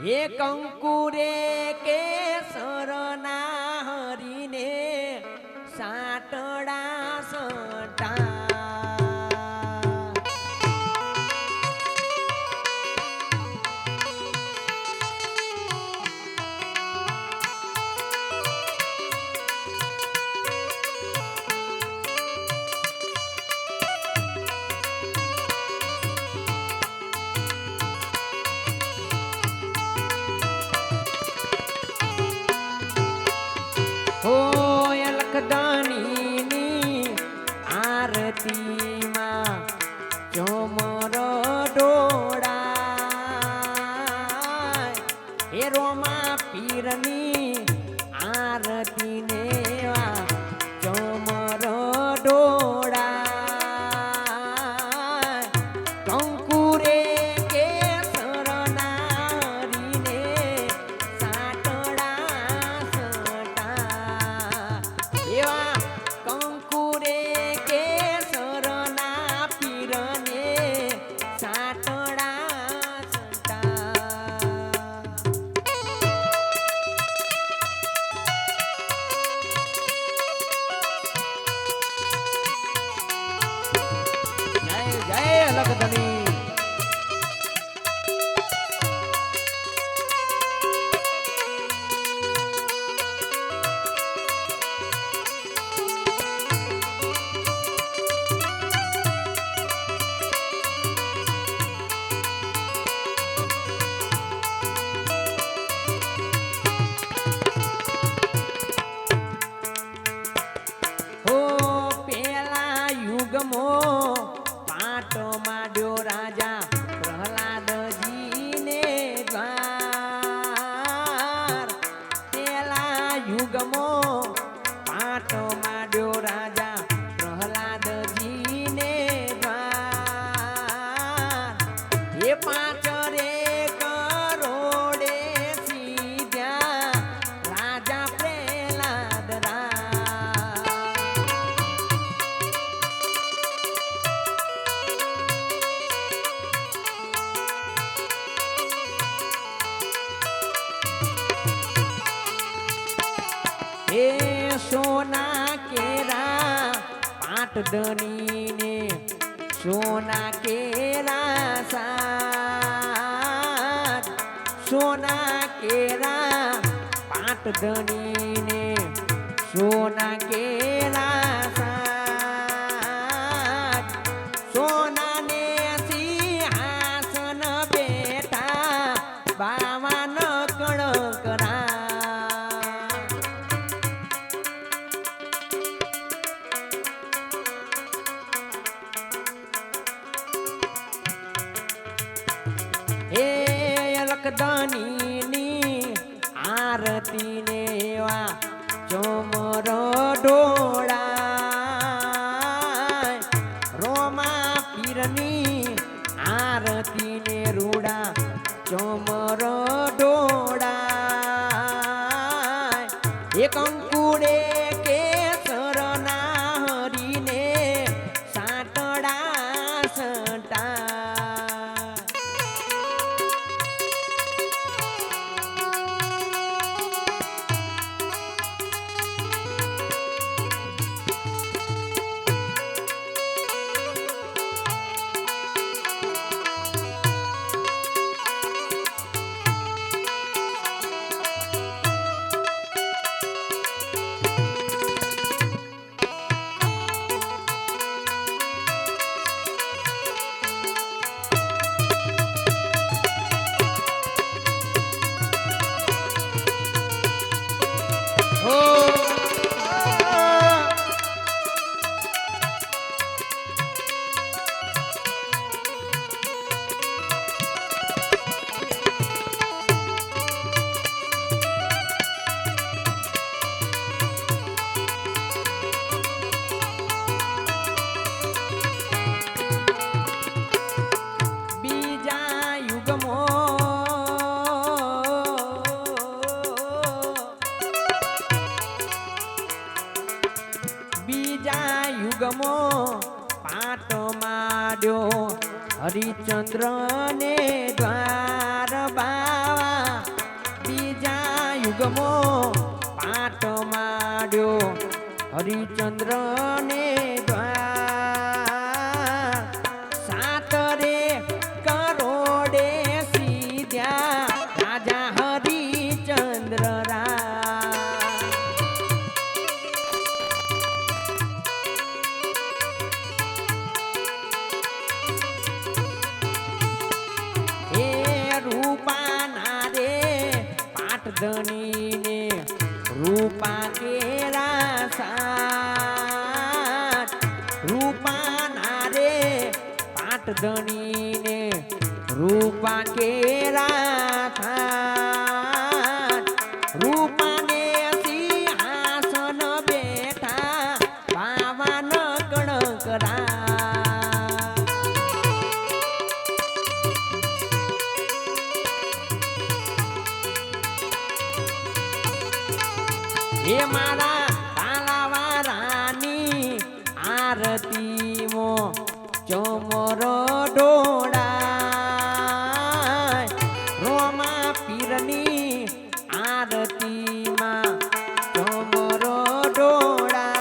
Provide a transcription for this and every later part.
એ કંકુરે કેસરના હરીને સાટડા સટા દાનીની આરતીમાં ચોમર ડોળા હે રોમા પીરની આરતીને ચોમર ડોળા કંકુરે કેસરના હરીને સાટડા સટા એવા કંકુરે કેસરના પીરને સાટડા સટા જય જય અલગધણી પાટો માંડ્યો રાજા પ્રહલાદજીને દ્વાર પેલા યુગમાં પાટો માંડ્યો રાજા પ્રહલાદજીને દ્વાર એ પાંચ રે કરોડે સીધ્યા રાજા પ્રહલાદ हे सोना केरा पाटदनी ने सोना केरा साथ सोना केरा पाटदनी ने सोना केरा साथ सोना ने सिंहासन बेठा बावन कड़करा દાનીની આરતીને એવા ચોમર ડોળા રોમા પીરની આરતીને રૂડા ચોમર ડોળા એ કંકુડે કેસરના હરીને સાટડા સટા યુગમો પાટો માંડ્યો હરિચંદ્ર ને દ્વાર બાવા હરિચંદ્ર ને દ્વાર સાતરે કરોડે સીધ્યા રાજા હરિચંદ્ર રૂપાના રે પાટધણી ને રૂપા કેરા સાત રૂપાના રે પાટધણી ને રૂપા કેરા થાત રૂપાને સિંહાસન બેઠા પાવન કણકરા હે મારા કાલાવારાની આરતી મો ચોમરો ડોળાય રોમા પીરની આરતીમાં ચોમરો ડોળાય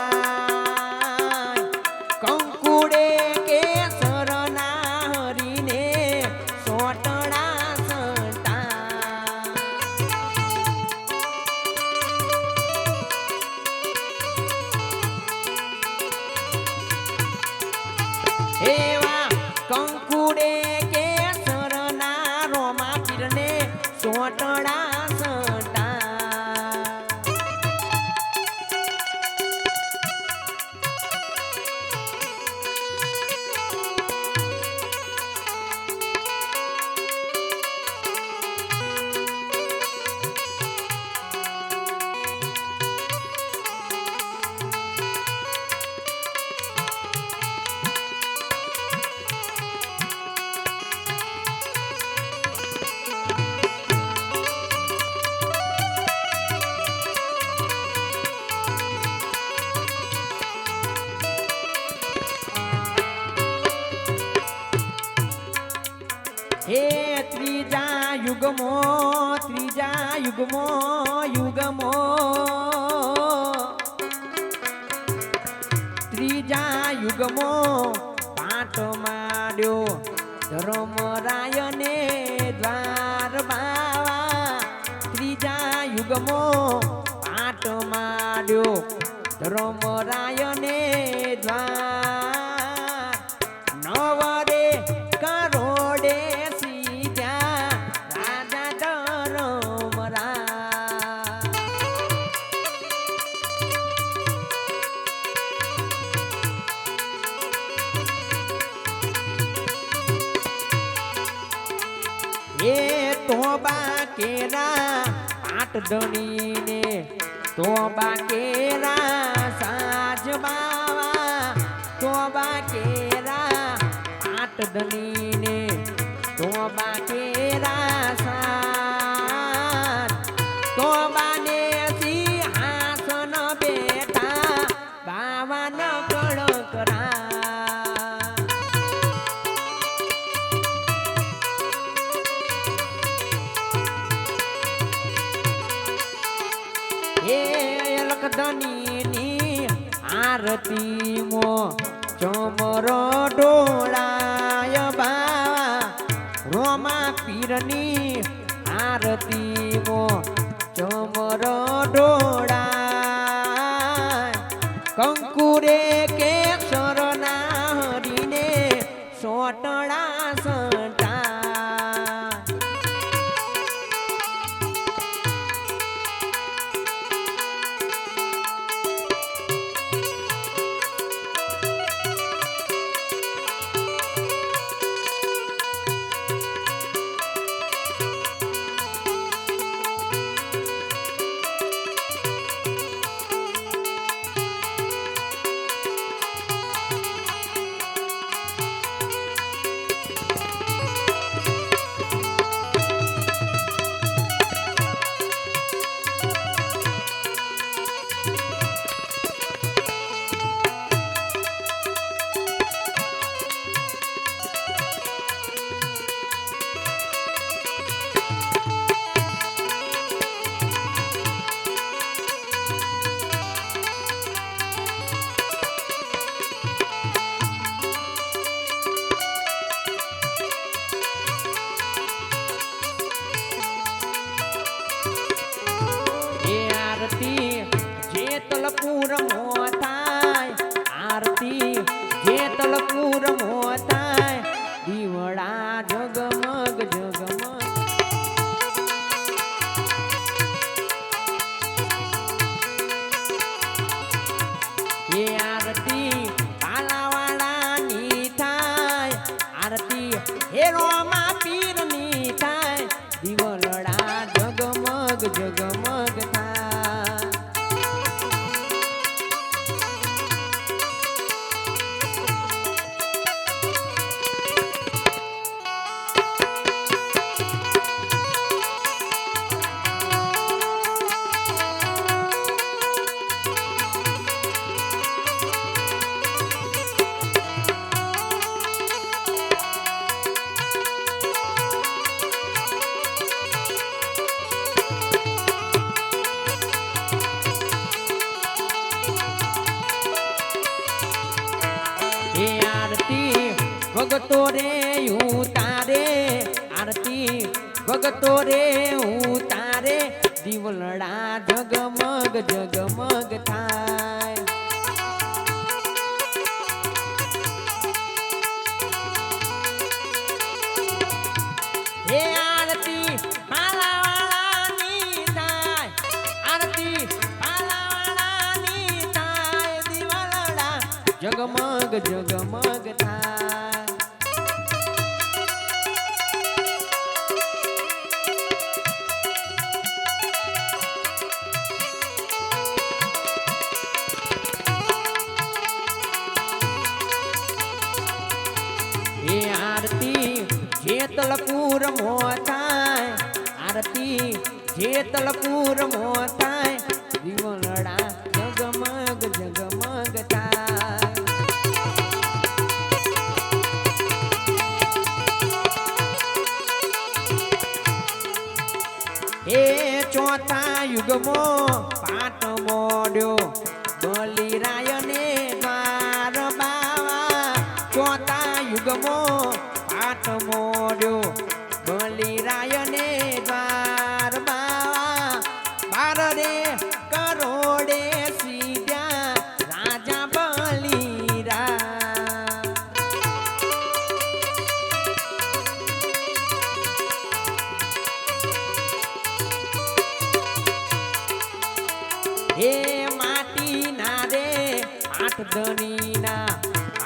કંકુડે કેસરના હરીને સોટડા સંતા એવા કંકુડે કેસરના રોમા પીરને સોટડા સંતા હે ત્રીજા યુગમો યુગમો ત્રીજા યુગમો પાટ માંડ્યો ધર્મરાયને દ્વાર બાવા ત્રીજા યુગમો પાટ માંડ્યો ધર્મરાયને દ્વાર નવરે કરોડે એ તોબા કેરા પાટધણીને તોબા કેરા સાજ બાવા તોબા કેરા પાટધણીને તોબા કેરા સાજ તોબાને સિંહાસન બેઠા બાવન કણકરા હે અલકધણીની આરતી મો ચોમરો ડોળાય બાવા રોમા પીરની આરતી મો ચોમરો ડોળાય કંકુરે કેસરના હરીને સોટડા સંતા જગમગ થાય हे आरती भगतो रे उतारे आरती भगतो रे उतारे दिवलड़ा जगमग जगमग थाय हे आरती पालावाळानी थाय आरती पालावाळानी थाय दिवलड़ा जगमग जगमग थाय हे आरती जेतलपुर मोताय आरती जेतलपुर मोताय दिवलड़ा जगमग जगमग थाय हे चौथा युगमो पाट मोड्यो बलिरायने द्वार बावा चौथा युगमो पाट मोड्यो बलिरायने द्वार बावा बार रे करोड़े सीध्या राजा बलिरा हे माटी ना रे आठ धनी ना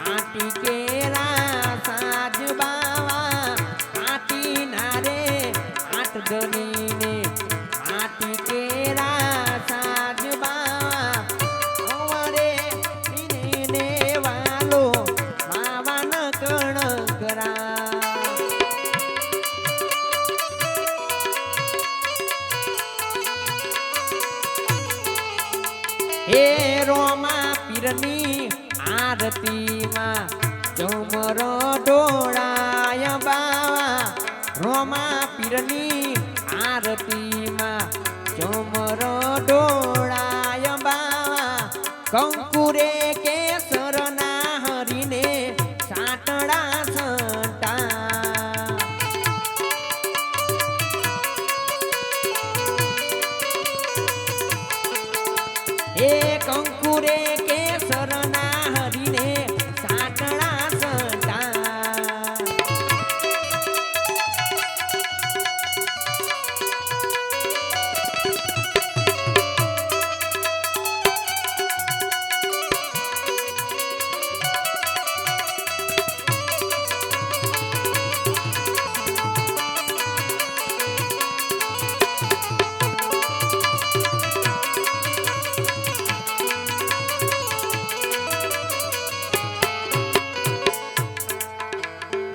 माटी केरा साज बावा माटी ना रे आठ धनी ने माटी केरा साज बावा अवरे ने वालो बाबा न कण करा हे रोमा पीरनी आरती में चमर डोळाय बावा रोमा पीरनी आरती में चमर डोळाय बावा कंकुरे केसर ना हरीने साटड़ा संटा हे कंकुरे केसर ना हरीने साटड़ा संटा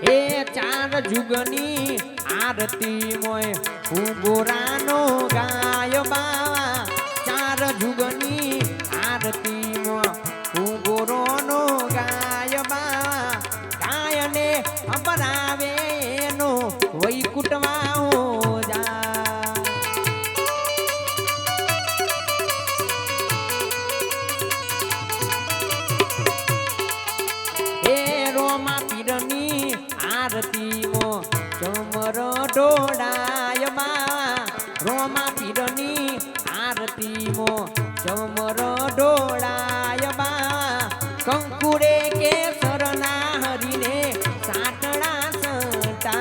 हे चार जुगनी आरती मोय उगोरानो गाय बावा चार जुगनी आरती मोय उगोरोनो गाय बावा गायने अपरावे नो वैकुटमा हो जा हे रोमा पीरनी आरती मो चमर डोळाय बावा रोमा पीरनी आरती मो चमर डोळाय बावा कंकुरे केसर ना हरीने साटड़ा संटा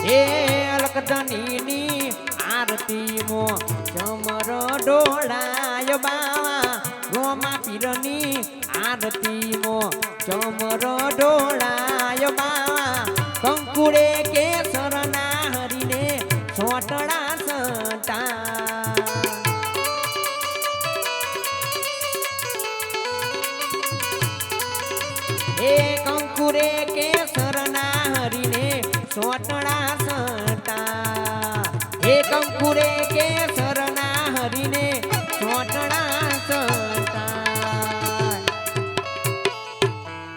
हे अलकधनी આરતી મો ચમર ડોળાય બાવા રોમા પીરની આરતી મો ચમર ડોળાય બાવા કંકુડે કેસરના હરીને સોટડા સંતા એ કંકુરે કેસરના હરીને સોટડા સંતા એ કંકુરે કેસરના હરીને સોટડા સંતા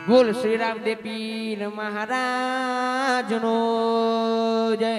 બોલ શ્રી રામદેવ પીર મહારાજનો જય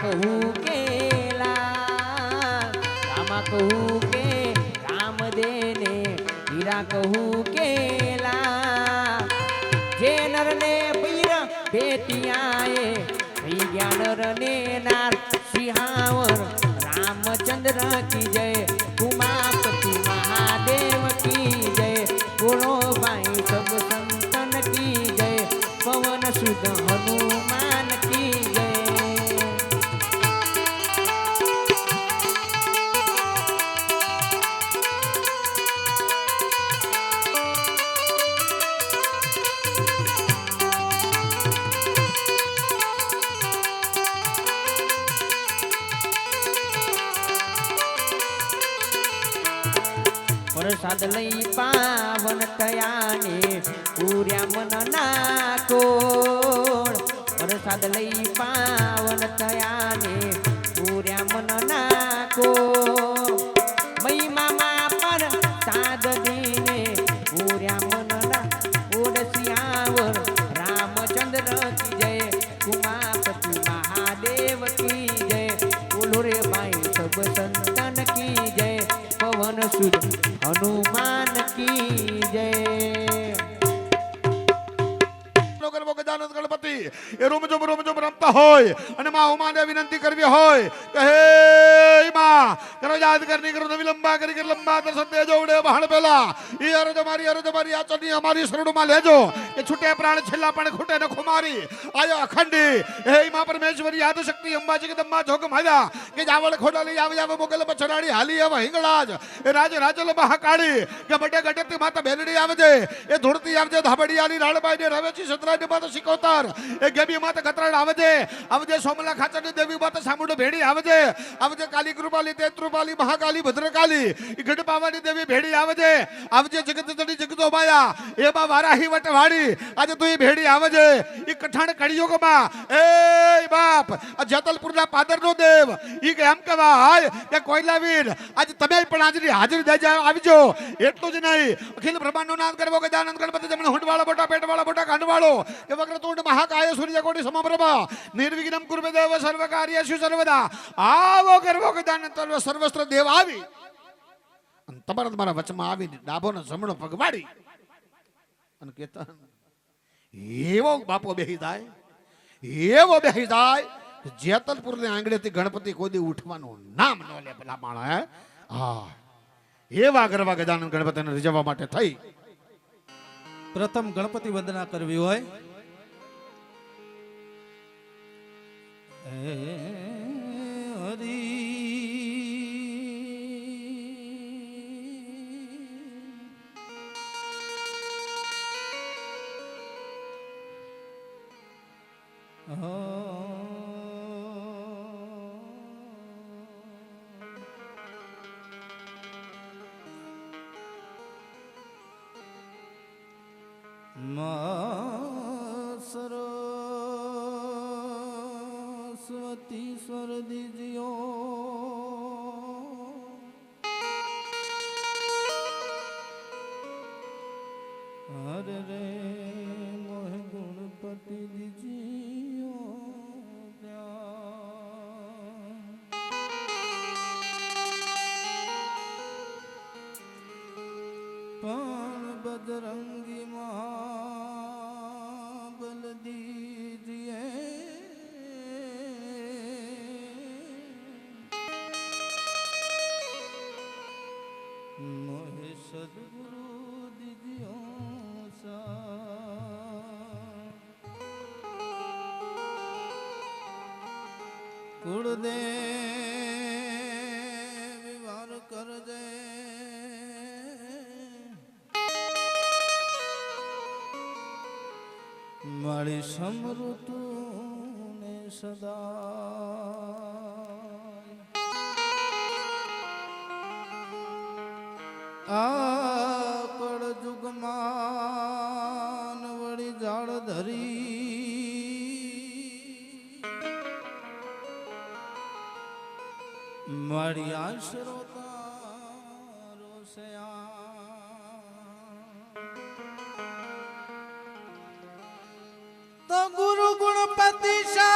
કહું કેલા રામા કહું કે રામ દેને હીરા કહું કેલા જે નરને પીર બેટિયાએ થઈ ગયા નર ને નાર સિંહાવર रामचंद्र की जय उमापति महादेव की जय बोलो भाई सब संतन की जय पवन सुत हनुमान की जय प्रसाद लई पावन तयाने पूर्या मन नाकोड प्रसाद लई पावन तयाने पूर्या मन नाकोड मई मामा पर साद दीने पूर्या मन ना ओडसियावर रामचंद्र की जय उमापति महादेव की जय बोलो रे भाई सब संतन की जय पवन सुत हनुमान की जय ગણપતિ એ રૂમ જોમ રમતા હોય અને માં ઉમાને વિનંતી કરવી હોય કે હે માં કરો યાદ કરની કરો નવી લંબા કરી કે લંબા દર્શન દેજો ઉડે બહાણ પેલા એ અરજ મારી આ ચની અમારી શરણમાં લેજો કે છૂટે પ્રાણ છેલ્લા પણ ખૂટે ન ખુમારી આયો અખંડી હે માં પરમેશ્વરી યાદ શક્તિ અંબાજી કે દમ્મા જોગ માયા કે જાવળ ખોડાલી આવે મોગલ પછડાડી હાલી આવે હિંગળાજ એ રાજ રાજલ મહાકાળી કે બટે ગટતી માતા બેલડી આવજે એ ધૂળતી આવજે ધાબડિયાની રાળબાઈ ને રવેચી સતરાની માતા શિકોતર એ ગેબી માતા કતરાડ આવજે સોમલા ખાચરની દેવી માતા સામુંડ ભેડી આવજે કાલી કૃપાલી તેત્રુપાલી મહાકાલી ભદ્રકાલી એ ગઢપાવાની દેવી ભેડી આવજે જગત જડી જગતો માયા એ બા વારાહી વટવાડી આજે તું ભેડી આવજે એ કઠાણ કળિયુગમાં એ બાપ આ જેતલપુરના પાદરનો દેવ ઈ કે એમ કહેવાય કે કોયલાવીર આજે તમે પણ હાજરી દઈ આવજો એટલું જ નહીં અખિલ બ્રહ્માંડનો નાદ કરવો કે દાનંદ ગણપતિ જમણે હુંડવાળો મોટા પેટવાળો મોટા કાંડવાળો કે વક્રતુંડ મહાકાય સૂર્યકોટી સમપ્રભા નિર્વિઘ્નમ કુર્વે દેવ સર્વકાર્યેષુ સર્વદા આવો કરવો કે દાનંદ સર્વસ્ત્ર દેવ આવી અને તમારા વચમાં આવીને ડાબો ને જમણો પગ વાળી અને કેતા એવો બાપો બેહી જાય જેતલપુર ને આંગળેથી ગણપતિ કોઈ દી ઉઠવાનું નામ ન લે પેલા માણસ હે હા એવા ગરવા ગજાનન ગણપતિને રીઝવવા માટે થઈ પ્રથમ ગણપતિ વંદના કરવી હોય હરી सरस्वती स्वर दीजियो हरे रे मोह गुणपति दीजियो पण बजरंगी महाबल दीजिए मोहे सद्गुरु दीजियो सा कुलदेव विवार कर दे મારી સમૃતુ ને સદા આ કળ જુગમાન વળી જાળ ધરી મારી આશરો તારો તો ગુરુ ગુણપતિ શા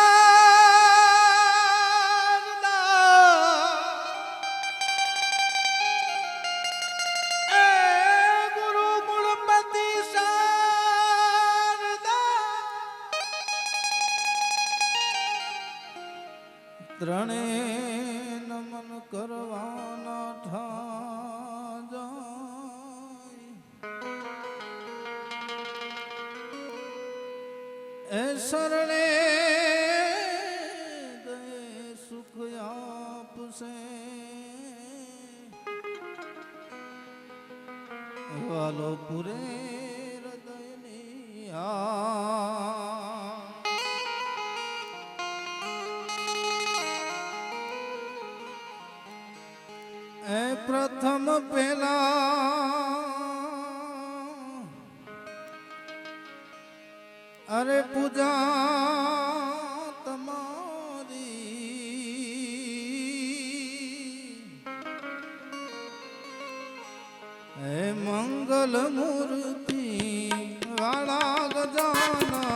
એ શરણે દે સુખ આપશે વાલો પૂરે હૃદયની એ પ્રથમ પેલા અરે પૂજા તમારી હે મંગલ મૂર્તિ વાળા ગજાના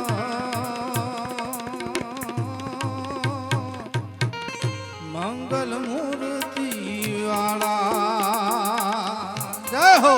મંગલ મૂર્તિ વાળા જય હો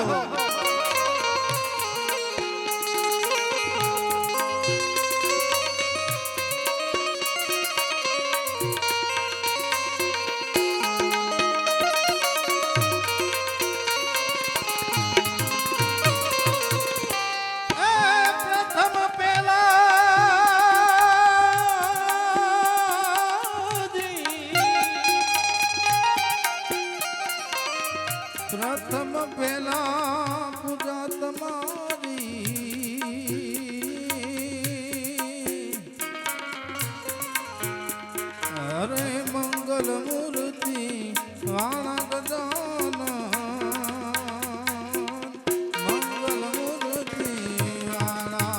પ્રથમ પેલા પૂજા તમારી અરે મંગલ મૂર્તિ વાળા ગજાનન મંગલ મૂર્તિ વાળા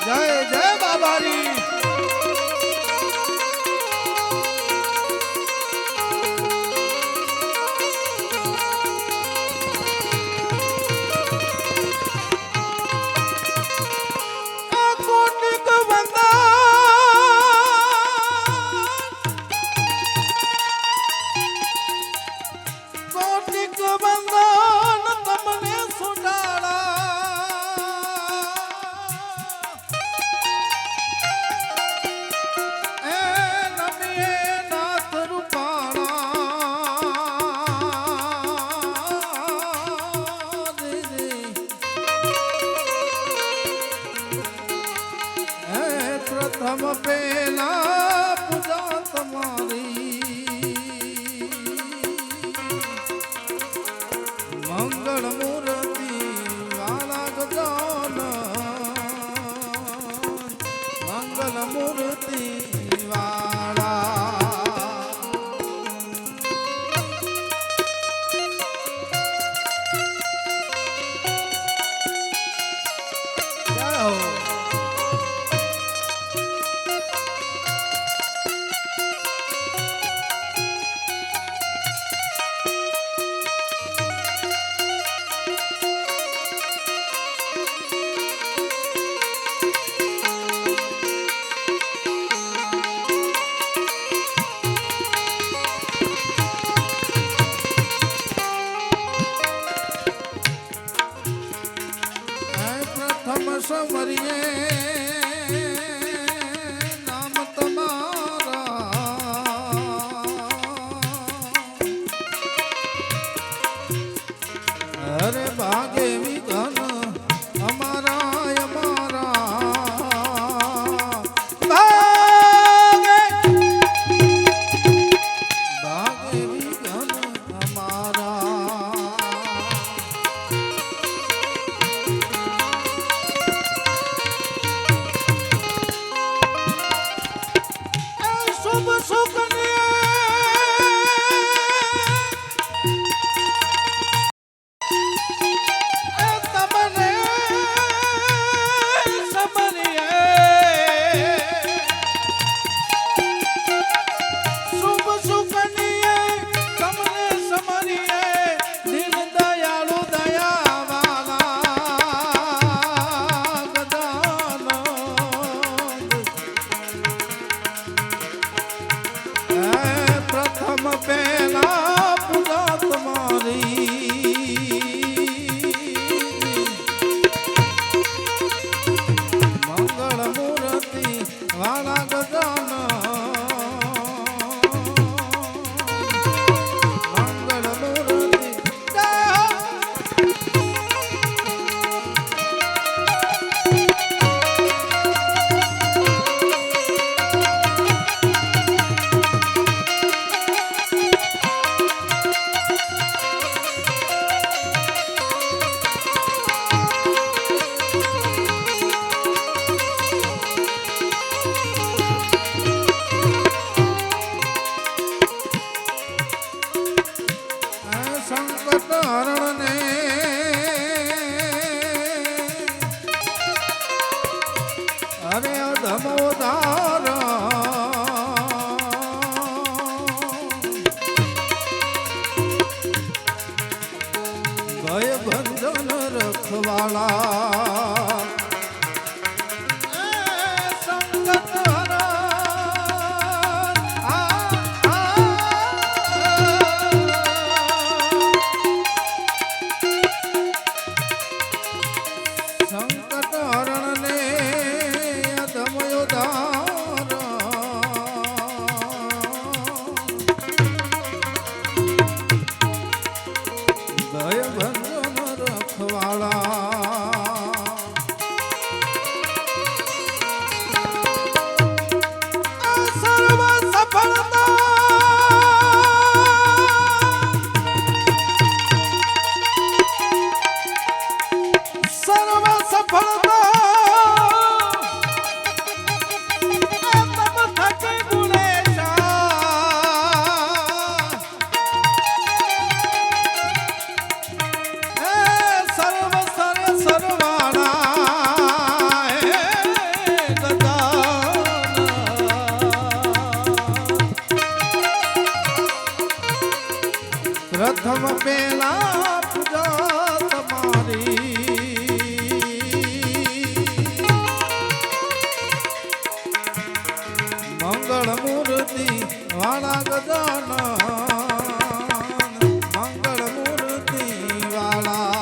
જય જય બાબારી કોટિક બંધન તમને સુડાળા એ નમીએ નાથ રૂપાળા દીદી હે પ્રથમ પેલા પૂજા તમારી મંગળ મૂર્તિ વાલા ગજાનન મંગલ મૂર્તિ વાળા જય હો વાલા ગજાનન મંગળ મૂર્તિ જય હો. સંકટ હરણને અરે અધમોદાર ભય બંધન રખવાળા સંકટ હરણ સંકટ હરણને અધમયોદાર ભય બંધન રખવાળા સર્વ સફળતા સર્વ સફળતા તમ થકે ગુણેશા સર્વ સર સરવાળા ગજાનન પ્રથમ પેલા પૂજા તમારી મંગળ મૂર્તિ વાળા ગજાનન મંગળ મૂર્તિ વાળા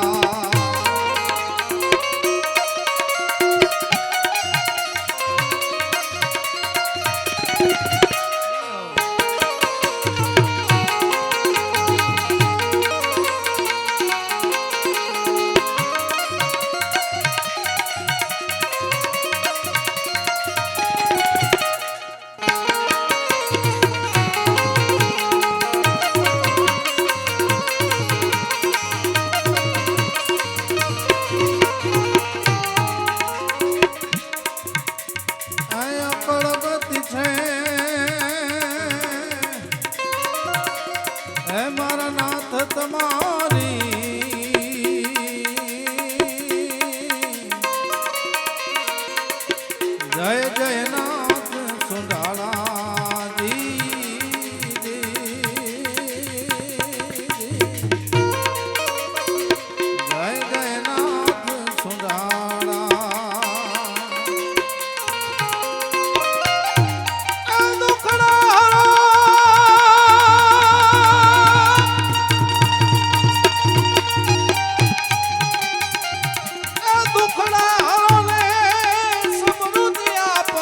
અકળગતિ છે હે મારા નાથ તમારી જય જય નાથ સુંડાળાજી જય જય નાથ સુંડાળા દુખડા હરણે સમૃદ્ધિ આપ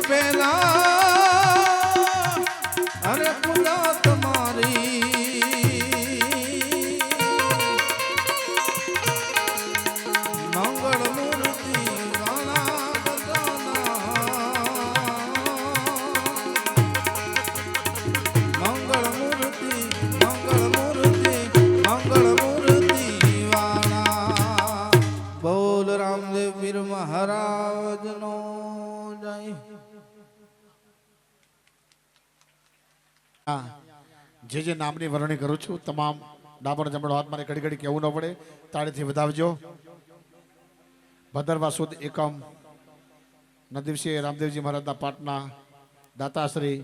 પેલા અરે પૂજા તમારી મંગળ મૂર્તિ ગાણા મંગળ મૂર્તિ વાળા બોલ રામદેવ વીર મહારાજ નો જય. જે નામની વરણી કરું છું તમામ ડાબર જમણો હાથ મારે ઘડી ઘડી કેવું ન પડે તાળીથી વધાવજો. ભદ્રવા સુદ એકમ ના દિવસે રામદેવજી મહારાજના પાટના દાતાશ્રી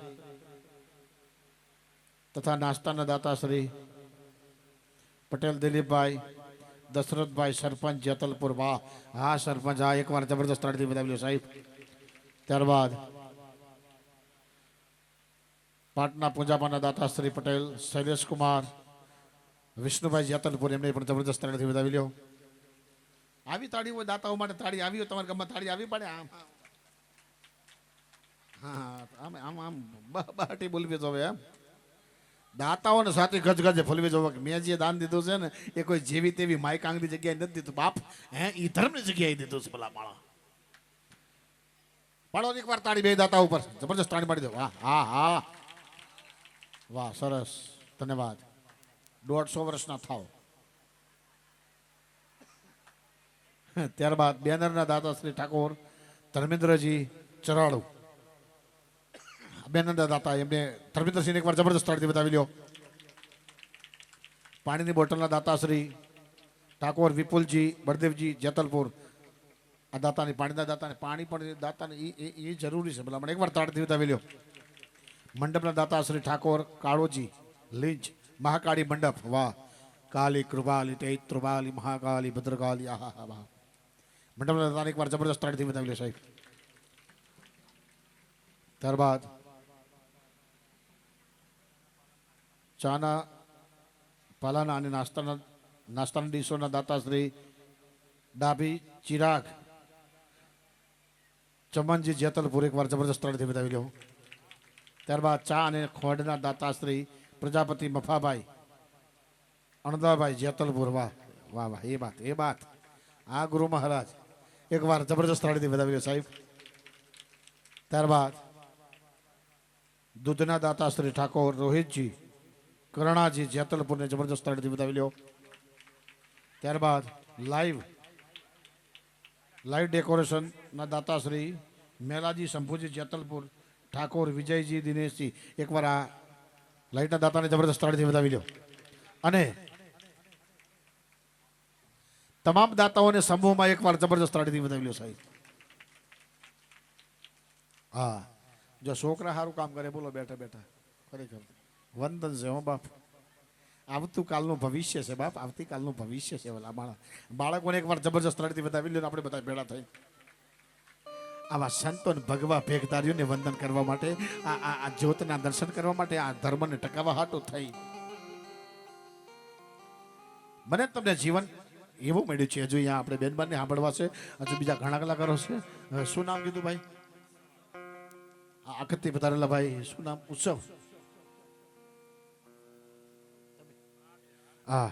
તથા નાસ્તાના દાતાશ્રી પટેલ દિલીપભાઈ દશરથભાઈ સરપંચ જેતલપુર. વાહ હા સરપંચ, હા એકવાર જબરદસ્ત તાળીથી વધાવી લો સાહેબ. ત્યારબાદ પાટના પૂંજાપાના દાતા શ્રી પટેલ શૈલેષ કુમાર વિષ્ણુભાઈ જેતલપુર, એમને પણ જબરદસ્ત તાળીથી વધાવી લ્યો. આવી તાળી હોય દાતાઓ માટે, તાળી આવી હોય તમારા ગામમાં, તાળી આવી પડે. આમ હા આમ આમ આમ બાટી બોલવી જોવે. એમ દાતાઓને સાથે ગજગજે ફોલવી જોવે કે મેં જે દાન દીધું છે ને એ કોઈ જેવી તેવી માઇક આંગની જગ્યાએ નથી દીધું બાપ, હે એ ધર્મની જગ્યાએ દીધું છે. ભલા માળા પાડો એકવાર તાળી બે દાતા ઉપર, જબરદસ્ત તાળી પાડી દો. હા હા હા વાહ સરસ, ધન્યવાદ. 150 વર્ષના થાવ. ત્યારબાદ બેનરના દાતા શ્રી ઠાકોર ધર્મેન્દ્રજી ચરાળુ, બેનરના દાતા, એમને ધર્મેન્દ્રસિંહ એકવાર જબરદસ્ત તાળીથી બતાવી લ્યો. પાણીની બોટલના દાતા શ્રી ઠાકોર વિપુલજી બળદેવજી જેતલપુર, આ દાતાની પાણીના દાતાને પાણી પણ દાતાને એ જરૂરી છે. ભલા મને એકવાર તાળીથી બતાવી લ્યો. મંડપના દાતા શ્રી ઠાકોર કાળોજી લીંચ મહાકાળી મંડપ. વાહ કાલી કૃપાલી તૈત્રુપાલી મહાકાલી ભદ્રકાલી. આહા વાહ. મંડપના દાતાને એકવાર જબરદસ્ત તાળીથી બતાવી લો સાહેબ. ત્યારબાદ ચાના પાલાના અને નાસ્તાના ડીશોના દાતા શ્રી ડાભી ચિરાગ ચમનજી જેતલપુર, એકવાર જબરદસ્ત તાળીથી બતાવી લો. ત્યારબાદ ચા અને ખોડના દાતાશ્રી પ્રજાપતિ મફાભાઈ અણદાભાઈ જેતલપુર. વાહ વાહ વાહ, એ બાત એ બાત. આ ગુરુ મહારાજ એકવાર જબરદસ્ત તાળીથી વધાવી લો સાહેબ. ત્યારબાદ દૂધના દાતાશ્રી ઠાકોર રોહિતજી કરણાજી જેતલપુરને જબરદસ્ત તાળીથી વધાવી લો. ત્યારબાદ લાઈવ ડેકોરેશનના દાતાશ્રી મેલાજી શંભુજી જેતલપુર, ઠાકોર વિજયજી દિનેશજી, એકવાર આ લાઈટના દાતાને જબરદસ્ત તાળીથી વધાવી લો. અને તમામ દાતાઓને સમૂહમાં એકવાર જબરદસ્ત તાળીથી વધાવી લો સાહેબ. હા જો છોકરા સારું કામ કરે બોલો બેઠા બેઠા, ખરેખર વંદન છે હો બાપ. આવતીકાલનું ભવિષ્ય છે બાપ, આવતીકાલનું ભવિષ્ય છે. બાળકોને એકવાર જબરદસ્ત તાળીથી વધાવી લો. આપણે બધા ભેળા થઈ આવા સંતો ભગવા ભેગદારીઓને વંદન કરવા માટે, આ જ્યોતના દર્શન કરવા માટે, આ ધર્મને ટકાવવા હાટું થઈ મને તમને જીવન એવું મળ્યું છે. હજુ અહીંયા આપણે બેનબાને સાંભળવા છે, હજુ બીજા ઘણા કલાકારો છે. શું નામ કીધું ભાઈ? આખતથી પધારેલા ભાઈ, શું નામ? ઉત્સવ. હા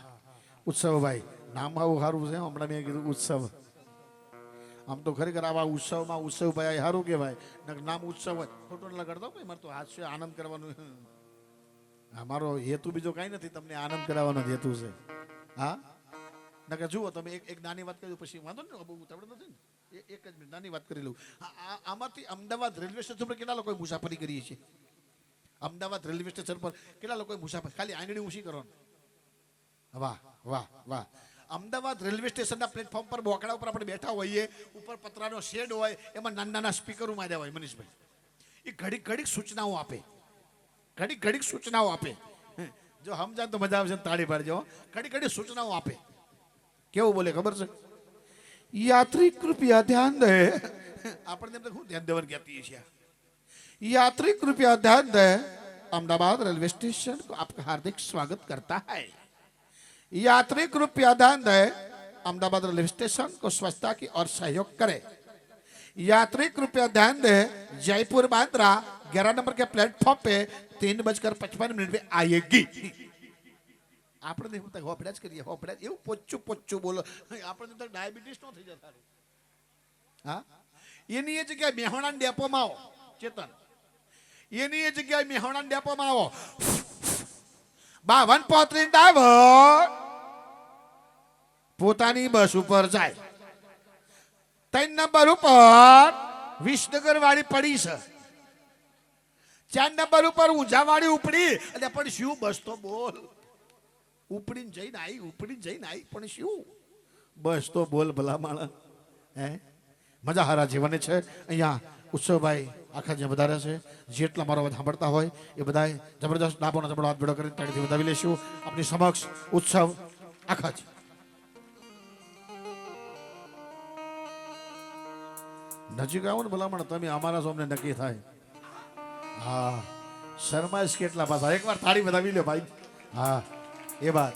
ઉત્સવભાઈ, નામ આવું સારું છે. હમણાં મેં કીધું ઉત્સવ. આમ તો ખરેખર આવા ઉત્સવમાં ઉત્સવભાઈ સારું કહેવાય. નામ ઉત્સવ હોય ખોટું ન લગાડતો ભાઈ, મારે તો હાસ્ય આનંદ કરવાનું. અમારો હેતુ બીજો કાંઈ નથી, તમને આનંદ કરાવવાનો જ હેતુ છે. હા નકર જુઓ તમે એક નાની વાત કરી પછી વાંધો ને, બહુ ઉતાવળ નથી ને, એક જ મિનિટ નાની વાત કરી લઉં. આમાંથી અમદાવાદ રેલવે સ્ટેશન પર કેટલા લોકો મુસાફરી કરીએ છીએ? અમદાવાદ રેલવે સ્ટેશન પર કેટલા લોકો મુસાફરી, ખાલી આંગળી ઊંચી કરો. વાહ વાહ વાહ. અમદાવાદ રેલવે સ્ટેશનના પ્લેટફોર્મ પર બોકડા ઉપર આપણે બેઠા હોઈએ, ઉપર પતરાનો શેડ હોય, એમાં નાના નાના સ્પીકરો માર્યા હોય મનીષભાઈ. એ ઘડીક ઘડીક સૂચનાઓ આપે, ઘડીક ઘડીક સૂચનાઓ આપે. જો સમજાય તો મજા આવશે, તાળી પાડજો. ઘડી ઘડી સૂચનાઓ આપે. કેવું બોલે ખબર છે? यात्री कृपया ध्यान दे. આપણને શું ધ્યાન દેવાનું કહેતી છે? यात्री कृपया ध्यान दे, अहमदाबाद रेलवे स्टेशन को आपका हार्दिक स्वागत करता है. यात्री कृपया ध्यान दे, अहमदाबाद रेलवे स्टेशन को स्वच्छता की और सहयोग करे. यात्री कृपया ध्यान दे, जयपुर बांद्रा 11 नंबर के प्लेटफॉर्म पे 3:55 पे आएगी. આપણે નહીં હોતા હોપડા જ કરીએ, હોપડા એવું પોચું પોચું બોલો, આપણે તો ડાયાબિટીસ નો થઈ જતા. હા, એની એ જગ્યાએ મેહોણા ડેપોમાં આવો ચેતન, એની એ જગ્યાએ મેહોણા ડેપોમાં આવો. 52 પોત્રીન ડ્રાઈવર પોતાની બસ ઉપર જાય. 3 નંબર ઉપર વિસનગર વાળી પડી છે, 4 નંબર ઉપર ઊંઝાવાળી ઉપડી. એટલે પણ શું બસ તો બોલ, ઉપડીને જઈને આવી, ઉપડીને જઈને આવી, પણ શું બસ તો બોલ ભલા માણસ. હે, મજા હારા જીવન છે. અહીંયા ઉત્સવભાઈ આખા જે વધારે છે, જેટલા મારો અવાજ સાંભળતા હોય એ બધા જબરદસ્ત ડાબોનો જબડો હાથ ભેડો કરીને તાળીથી વધાવી લેશું. આપની સમક્ષ ઉત્સવ આખા જ નજીક આવો ને ભલામણ તમે અમારા સૌને નક્કી થાય. હા, શર્માઈશ કેટલા પાછા, એકવાર થાળી વધાવી લે ભાઈ. હા, એ વાત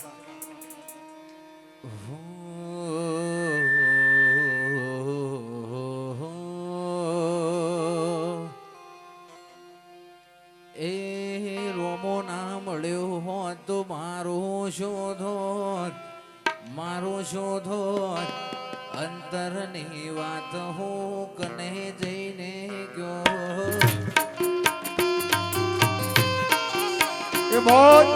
એ રોમો ના મળ્યો હોત તો મારો શોધો, મારો શોધો. અંતરની વાત હું કને જઈને ગયો. એ બોલ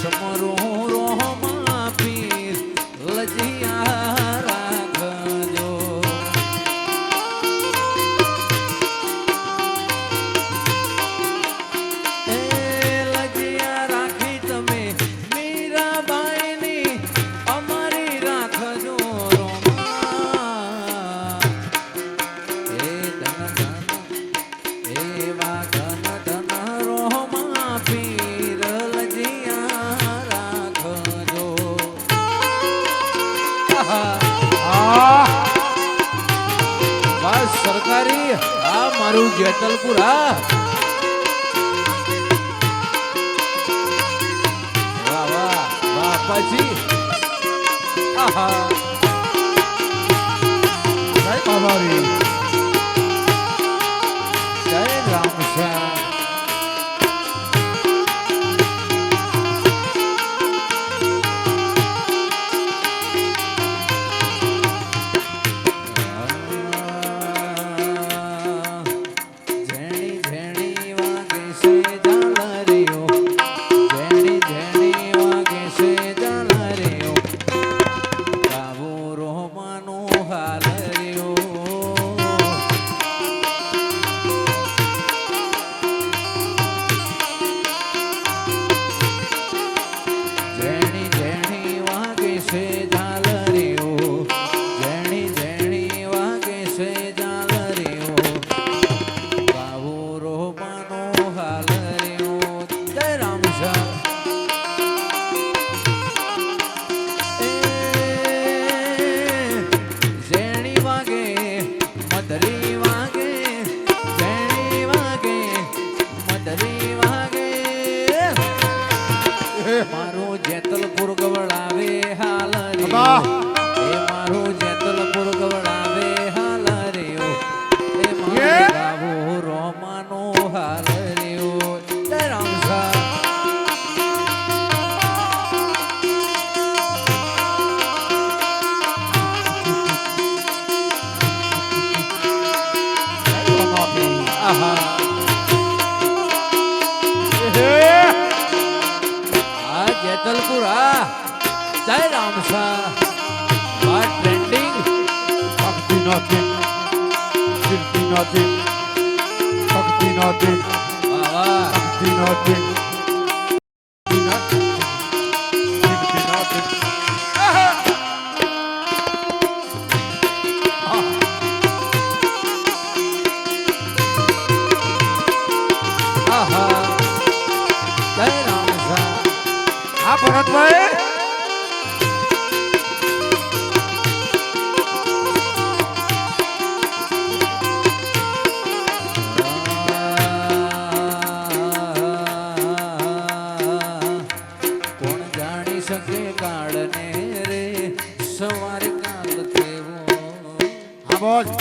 સમરો રોમા પીર લજિયા રાખ મારું જેતલપુર હા વાહ વાહ વાહ પછી આહા જય બાબારી જય રામસા મારું જેતલપુર ગવડાવે હાલ રે એ મારું જેતલપુર ગવડાવે હાલ રે એ મારું ગાવું રોમાનો હાલ રે જય રામસા આહા જેતલપુર હા જય રામસા આ ટ્રેન્ડિંગ ભક્તિ નથી કીર્તિ નથી ભક્તિ નથી વાહ વાહ ભક્તિ નથી કીર્તિ નથી આહા જય રામસા આ ભરતભાઈ કોણ જાણી શકે કાળને રે સવારે કાલ કેવો હા બોલ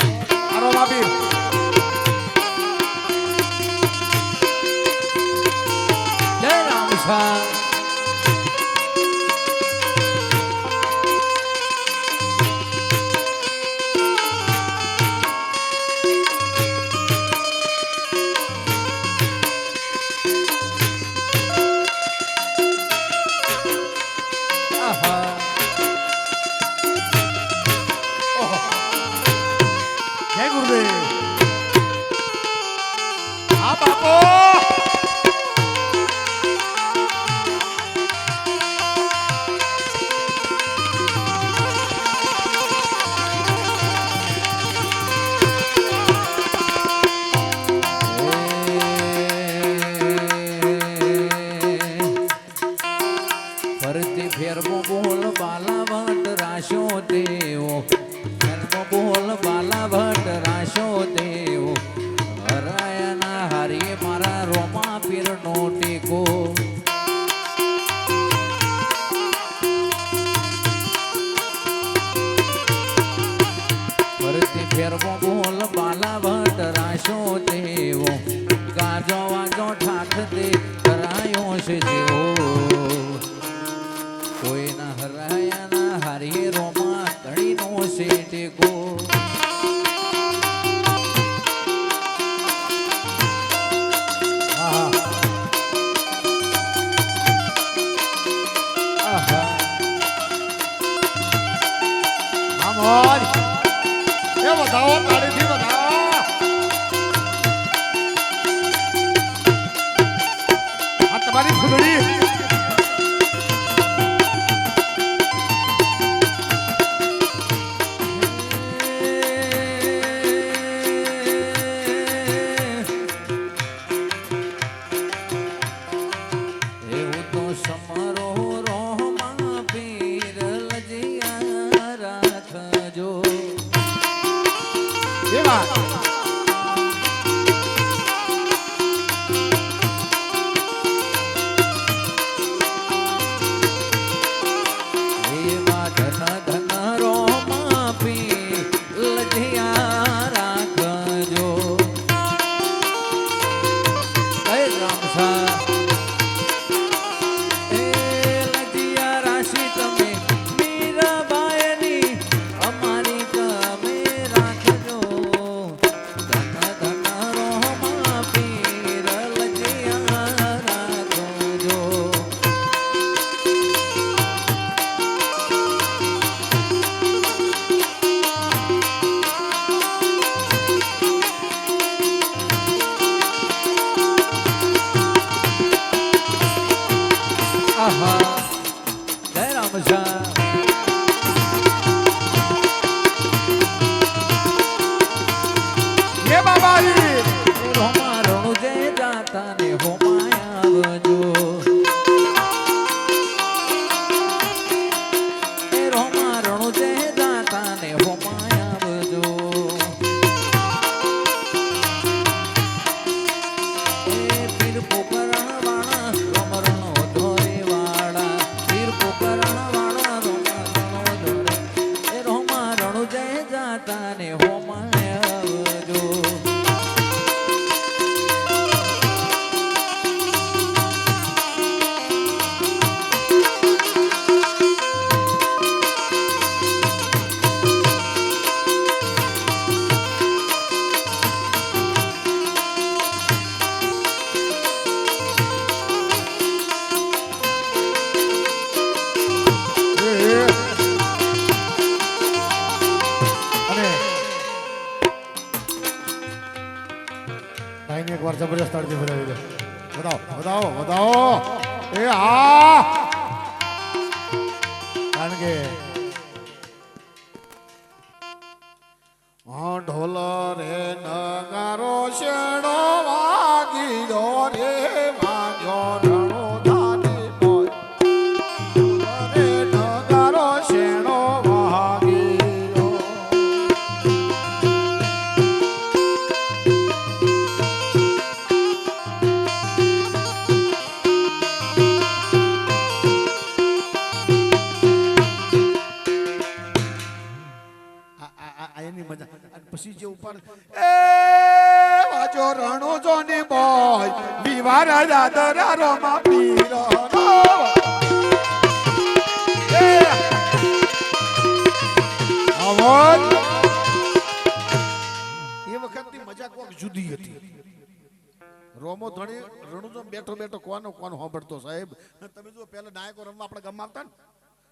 આરો બાબી જય રામસા જય ગુરુદેવ હા બાપો ફરતી ફેરમો બોલ બાલાવટ રાશો દેવો ફેરમો બોલ બાલાવટ રાશો દેવો હરાયના હારીએ મારા રોમા પીરનો ટેકો ફરતી ફેરમો બોલ બાલાવટ રાશો દેવો ગાજો વાજો ઠાઠ દે કરાયો છે જેવો કોઈના હરાયાના હારીએ રોમા ધણીનો છે ટેકો આહા આમ હોય એ વધાવો તાળીથી વધાવો આ તમારી ફૂલડી એવું તો સમરો રોમા પીર લજિયા રાખજો એ વાત આહા જય રામ જા ये बाबाई રોમા રણુ જય જાતા ને હોમાયા આવજો એ રોમા રણુ જય જાતા ને હોમાયા આવજો એ પીર પોકરણ વાળા રોમ રણો ધોરે વાળા પીર પોકરણ વાળા રોમ રણો ધોરે એ રોમા રણુ જય જાતા ને હોમાયા આવજો ભાઈને એકવાર જબરજસ્ત તાળીથી વધાવી દો. વધાવો વધાવો એ હા કારણ કે ઢોલ રે નગારો શેડો વાગી દો રે વાગ્યો રણો ધાની મોય ઢોલ રે નગારો શેડો વાગી દો એની મજા અને પછી જે ઉપર એ વાજો રણો જોની બોય વિવાર દાદરા રોમા પીરો એ અવાજ એ વખતની મજા કોક જુદી હતી રોમો ધણી રણુજો બેઠો બેઠો કોનો સાંભળતો સાહેબ તમે જો પહેલા નાયકો રમવા આપણે ગામમાં આવતા ને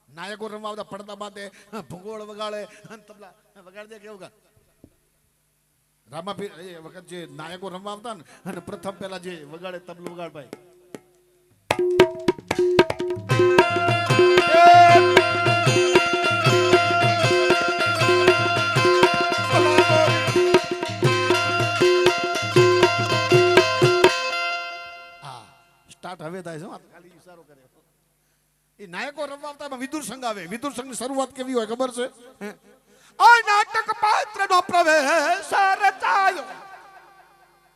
નાયકો રમવા આવતા પડતા બાતે ભૂગોળ વગાડે તબલા વગાડજે કેવું કા રામાપીર એ વખત જે નાયકો રમવા આવતા ને અને પ્રથમ પહેલા જે વગાડે તબલું વગાડ ભાઈ સ્ટાર્ટ હવે થાય છે ખાલી ઈશારો કરે એ નાયકો રમવા આવતા વિદુર સંઘ આવે વિદુર સંઘની શરૂઆત કેવી હોય ખબર છે આ નાટક પાત્રનો પ્રવેશ રચાયો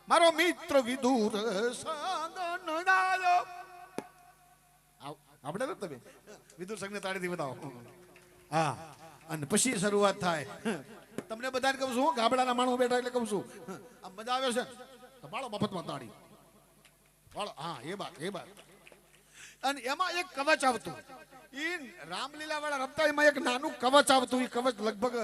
મારો મિત્ર વિદુર સંગ નડાયો આપણે ને તમે વિદુર સંઘને તાળીથી બતાવો હા અને પછી શરૂઆત થાય તમને બધાને કહું છું ગાબડાના માણસો બેઠા એટલે કહું છું આ મજા આવે છે તો બાળો મફતમાં તાળી બાળો હા એ વાત અને એમાં એક કવચ આવતું ઈ રામલીલા વાળા રમતા એમાં એક નાનું કવચ આવતું એ કવચ લગભગ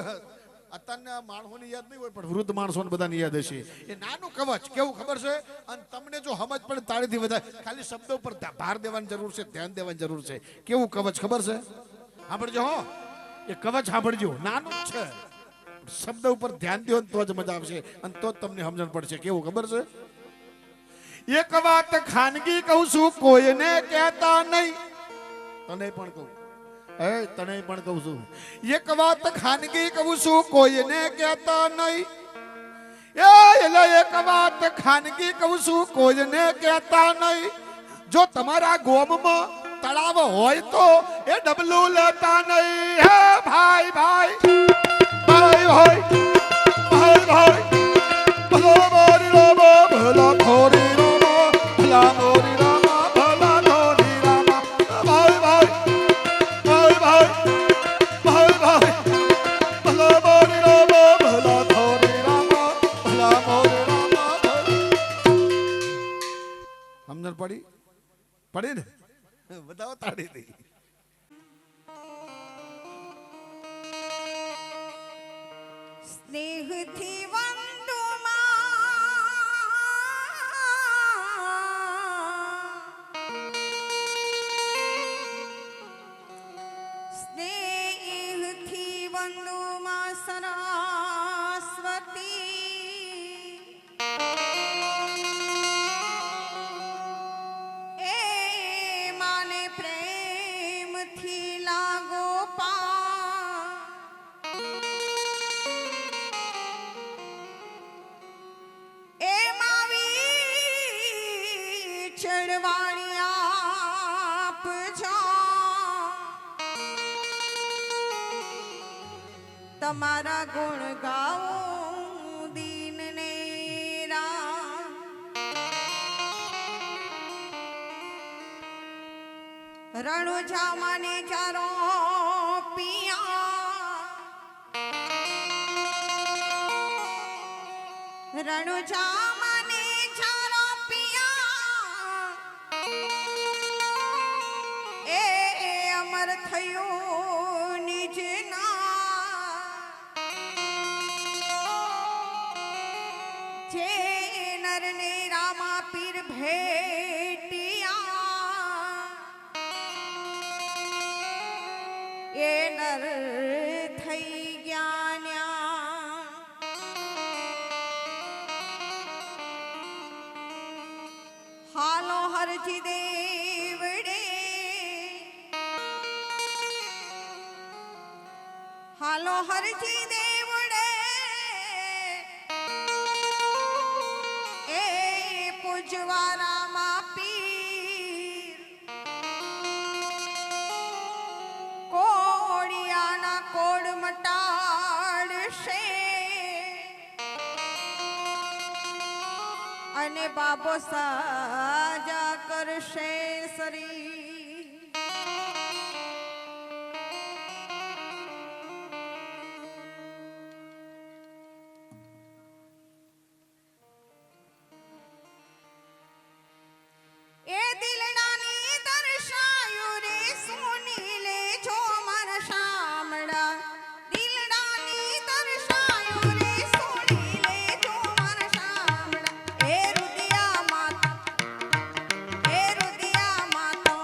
અત્યારના માણસોને યાદ નહીં હોય પણ વૃદ્ધ માણસોને બધાને યાદ હશે એ નાનું કવચ કેવું ખબર છે અને તમને જો સમજ પડે તાળીથી વધારે ખાલી શબ્દો ઉપર ભાર દેવાની જરૂર છે ધ્યાન દેવાની જરૂર છે કેવું કવચ ખબર છે સાંભળજો હો એ કવચ સાંભળજો નાનું જ છે શબ્દ ઉપર ધ્યાન દો તો જ મજા આવશે અને તો જ તમને સમજણ પડશે કેવું ખબર છે એક વાત ખાનગી કહું છું કોઈને કહેતા નહીં તને પણ કહું તને પણ કહું છું એક વાત ખાનગી કહું છું કોઈને કહેતા નહીં એટલે એક વાત ખાનગી કહું છું કોઈને કહેતા નહીં જો તમારા ગોમમાં તળાવ હોય તો એ ડબલું લેતા નહીં હે ભાઈ ભાઈ ભાઈ ભાઈ ભાઈ ભાઈ ભલો મોરી રોબો ભલો થોરી મોરી રામા ભલા ધોરી રામા ભાઈ ભાઈ ભાઈ ભાઈ ભાઈ ભાઈ ભલા મોરી રામા ભલા ધોરી રામા ભલા મોરી રામા સમજણ પડી ને બતાવો તાળી દઈ સ્નેહથી વંદુમાં સરસ્વતી એ માને પ્રેમ થી લાગો પા એ માવી ચડવાણી આપ છો તમારા ગુણ ગાઉં દીન ને રામ રણુજા માને ચારો પિયા રણુજા માને ચારો પિયા એ અમર થયું નિજ ના જે નરને રામા પીર ભેટિયા એ નર થઈ જ્ઞાન્યા હાલો હરજી દેવડે હાલો હરજી દેવડે એ પૂજવારામાં પીર કોડિયાના કોડ મટાડશે અને બાબો સાજા કરશે સરી એ દિલડાની દર્શાયું રે સોની લે જો મન શામડા દિલડાની દર્શાયું રે સોની લે જો મન શામડા એ રુદિયા માત તો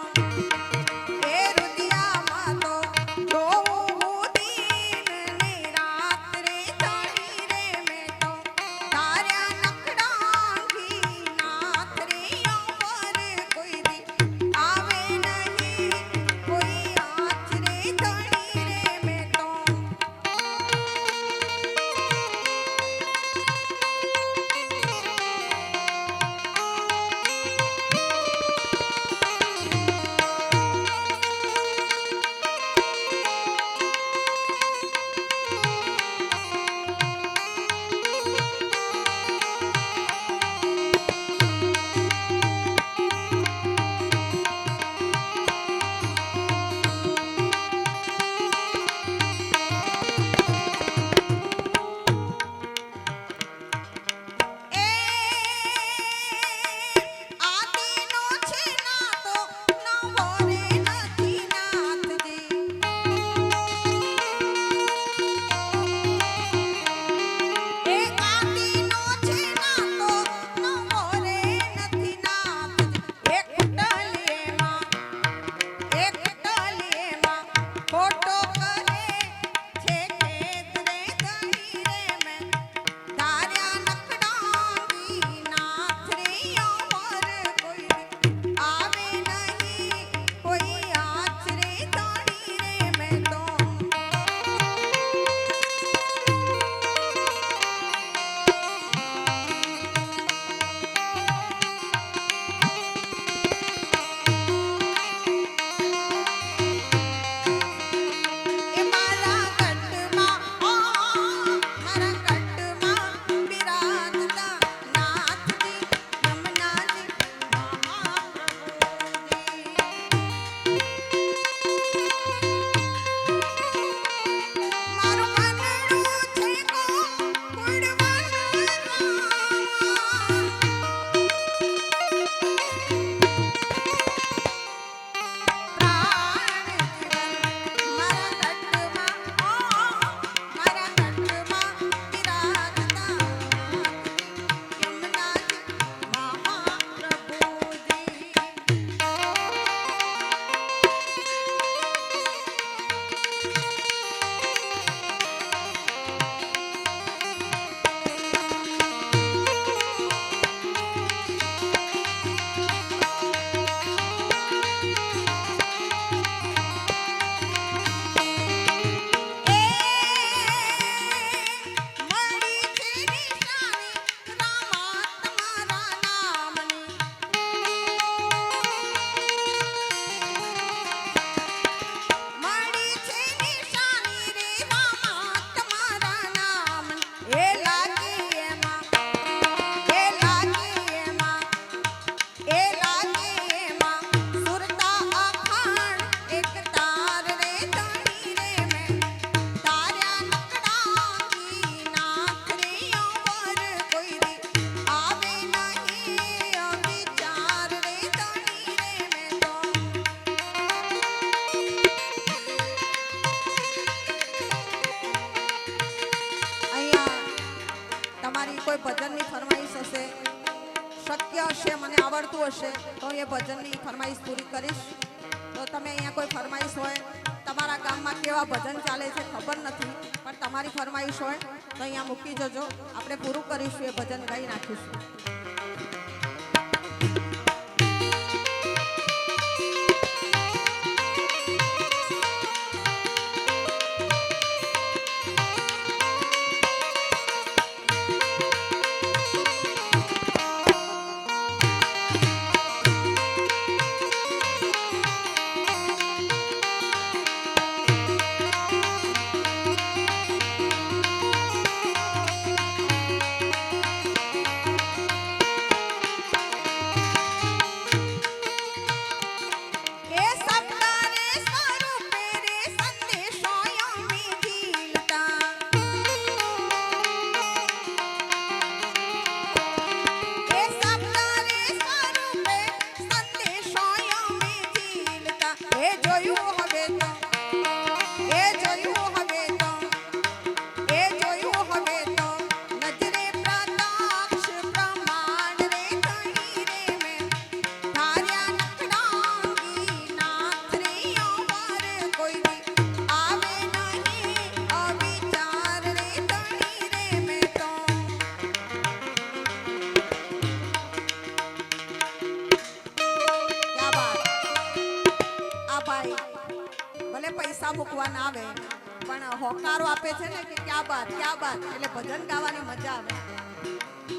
હશે તો એ ભજનની ફરમાઈશ પૂરી કરીશ. તો તમે અહીંયા કોઈ ફરમાઈશ હોય, તમારા ગામમાં કેવા ભજન ચાલે છે ખબર નથી, પણ તમારી ફરમાઈશ હોય તો અહીંયા મૂકી જજો, આપણે પૂરું કરીશું, એ ભજન ગાઈ નાખીશું. પૈસા મૂકવા ના આવે પણ હોકારો આપે છે ને કે ક્યા બાત એટલે ભજન ગાવાની મજા આવે.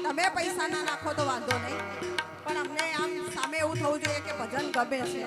તમે પૈસા ના નાખો તો વાંધો નહીં, પણ અમને આમ સામે એવું થવું જોઈએ કે ભજન ગમે છે.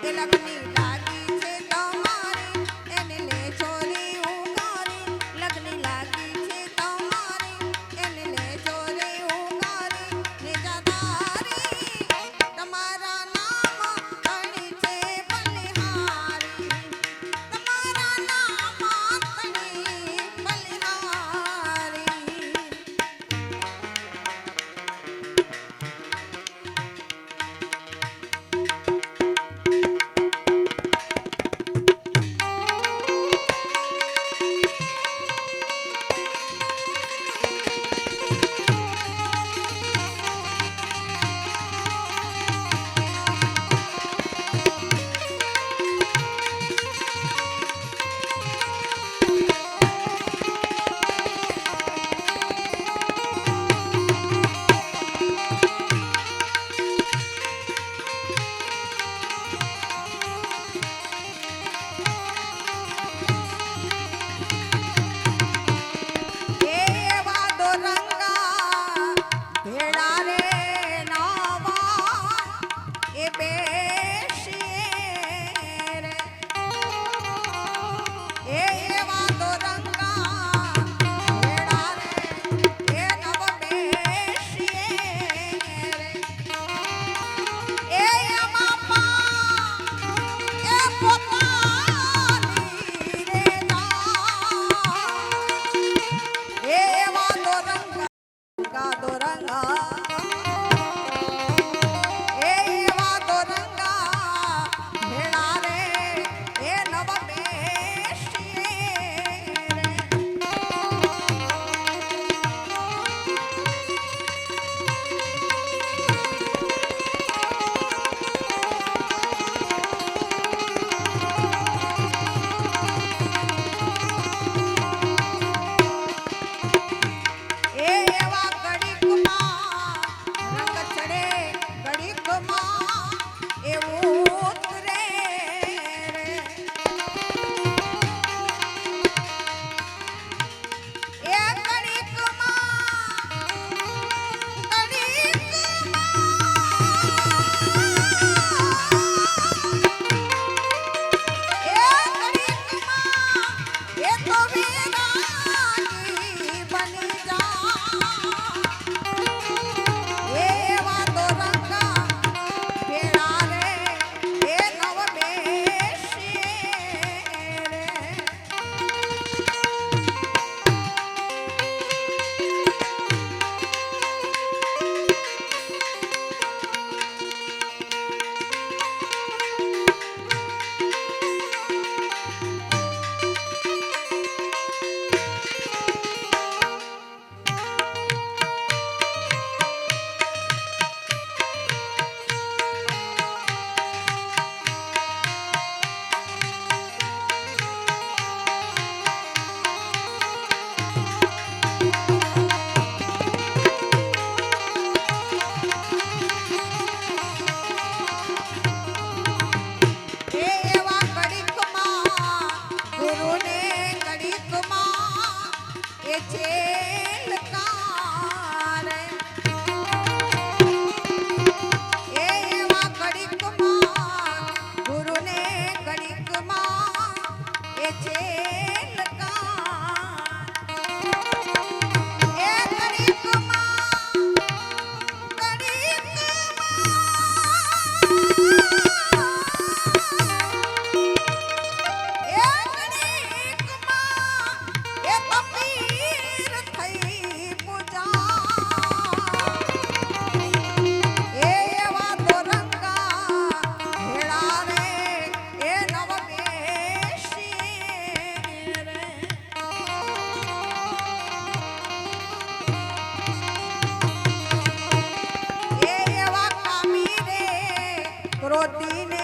એ લગની લાગી છે તમારી એને લે ચોરી ઉગારી લગની લાગી છે તમારી એને લે ચોરી ઉગારી ને જાદારી તમારા નામ ધણી છે બલિહારી તમારા નામ ધણી બલિહારી એવા દોરંગા ભેળા રે નાવા એ બેસીએ રે એવા દોરંગા ભેળા રે એ નવ બેસીએ રે એ અમાપા એ પોતાની રે એવા દોરંગા એવા દોરંગા ભેળા રે એ નવ બેસીએ રે એવા ઘડીકમાં રંગ ચડે ઘડીકમાં એવું ઉતરે રે એ ઘડીકમાં એ તો વીરાની બની જા એવા દોરંગા ભેળા રે એ નવ બેસીએ રે એવા ઘડીકમાં ગુરુને ઘડીકમાં એ છેલકારે એવા ઘડીકમાં ગુરુને ઘડીકમાં એ છેલકાર એ ઘડીકમાં એ ફકીર થઈ પૂજા એવા દોરંગા ભેળા રે એ નવ બેસીએ રે એવા કામી રે ક્રોધીને